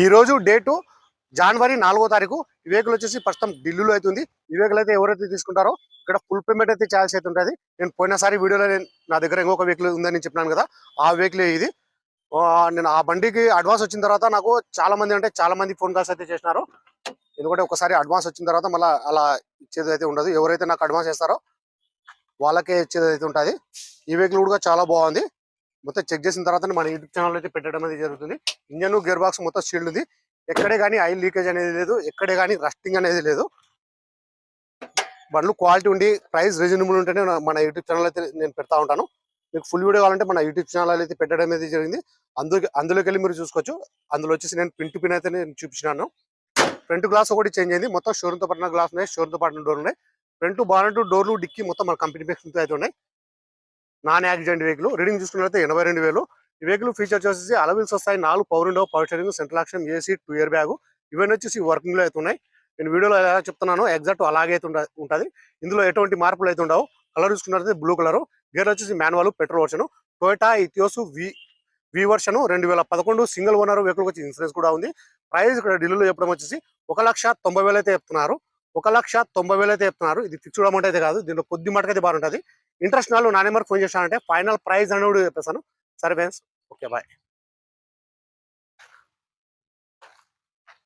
ఈ రోజు డేటు జనవరి 4వ తారీఖు. ఈ వెహికల్ వచ్చేసి ప్రస్తుతం ఢిల్లీలో అవుతుంది. ఈ వెహికల్ అయితే ఎవరైతే తీసుకుంటారో ఇక్కడ ఫుల్ పేమెంట్ అయితే చేయాల్సి అయితే ఉంటుంది. నేను పోయినసారి వీడియోలో నా దగ్గర ఇంకొక వెహికల్ ఉందని చెప్పినాను కదా, ఆ వెహికల్ ఇది. నేను ఆ బండికి అడ్వాన్స్ వచ్చిన తర్వాత నాకు చాలా మంది ఫోన్ కాల్స్ అయితే చేసినారు. ఎందుకంటే ఒకసారి అడ్వాన్స్ వచ్చిన తర్వాత మళ్ళీ అలా ఇచ్చేది అయితే ఉండదు. ఎవరైతే నాకు అడ్వాన్స్ చేస్తారో వాళ్ళకే ఇచ్చేది అయితే ఉంటుంది. ఈ వెహికల్ కూడా చాలా బాగుంది. మొత్తం చెక్ చేసిన తర్వాత మన యూట్యూబ్ ఛానల్ అయితే పెట్టడం అనేది జరుగుతుంది. ఇంజన్ గేర్ బాక్స్ మొత్తం షీల్డ్ ఉంది. ఎక్కడే కానీ ఆయిల్ లీకేజ్ అనేది లేదు, ఎక్కడే కానీ రస్టింగ్ అనేది లేదు. బండ్లు క్వాలిటీ ఉండి ప్రైస్ రీజనబుల్ ఉంటేనే మన యూట్యూబ్ ఛానల్ అయితే నేను పెడతా ఉంటాను. మీకు ఫుల్ వీడియో కావాలంటే మన యూట్యూబ్ ఛానల్ అయితే పెట్టడం అనేది జరిగింది. అందులోకి వెళ్ళి మీరు చూసుకోవచ్చు. అందులో వచ్చేసి నేను పిన్ టు పిన్ అయితే నేను చూపించినాను. ఫ్రంట్ గ్లాస్ ఒకటి చేంజ్ అయింది. మొత్తం షోరూమ్తో పట్టిన గ్లాస్ ఉన్నాయి, షోరూమ్తో పట్టిన డోర్ ఉన్నాయి. ఫ్రంట్ బానెట్ డోర్లు డిక్కి మొత్తం మన కంపెనీ బేస్ అయితే ఉన్నాయి. Non accident vehicle. రీడింగ్ చూసుకున్నట్లయితే 82,000. ఈ వెహికల్ ఫీచర్స్ వచ్చేసి అలవిల్స్ వస్తాయి, 4 power window, power steering, central action, AC, 2 year bag. ఇవన్నీ వచ్చేసి వర్కింగ్ లో అయితే ఉన్నాయి. నేను వీడియోలో ఎలా చెప్తున్నాను ఎగ్జాక్ట్ అలాగే అయితే ఉంటుంది. ఇందులో ఎటువంటి మార్పులు అయితే ఉండవు. కలర్ చూసుకున్నట్లయితే బ్లూ కలర్. గేర్ వచ్చేసి manual petrol version. Toyota Etios వి వర్షన్ 2011 సింగిల్ ఓనర్ వెహికల్ వచ్చి ఇన్సూరెన్స్ కూడా ఉంది. ప్రైస్ ఇక్కడ ఢిల్లీలో చెప్పడం వచ్చేసి 1,90,000 అయితే చెప్తున్నారు. 1,90,000 అయితే చెప్తున్నారు. ఇది ఫిక్స్డ్ అమౌంట్ అయితే కాదు. దీంట్లో కొద్ది మటుకైతే బాగుంటుంది. ఇంట్రెస్ట్ నాలుగు నా నెంబర్కి ఫోన్ చేశానంటే ఫైనల్ ప్రైస్ అనేది చెప్పేసాను. సరే ఫ్రెండ్స్, ఓకే బాయ్.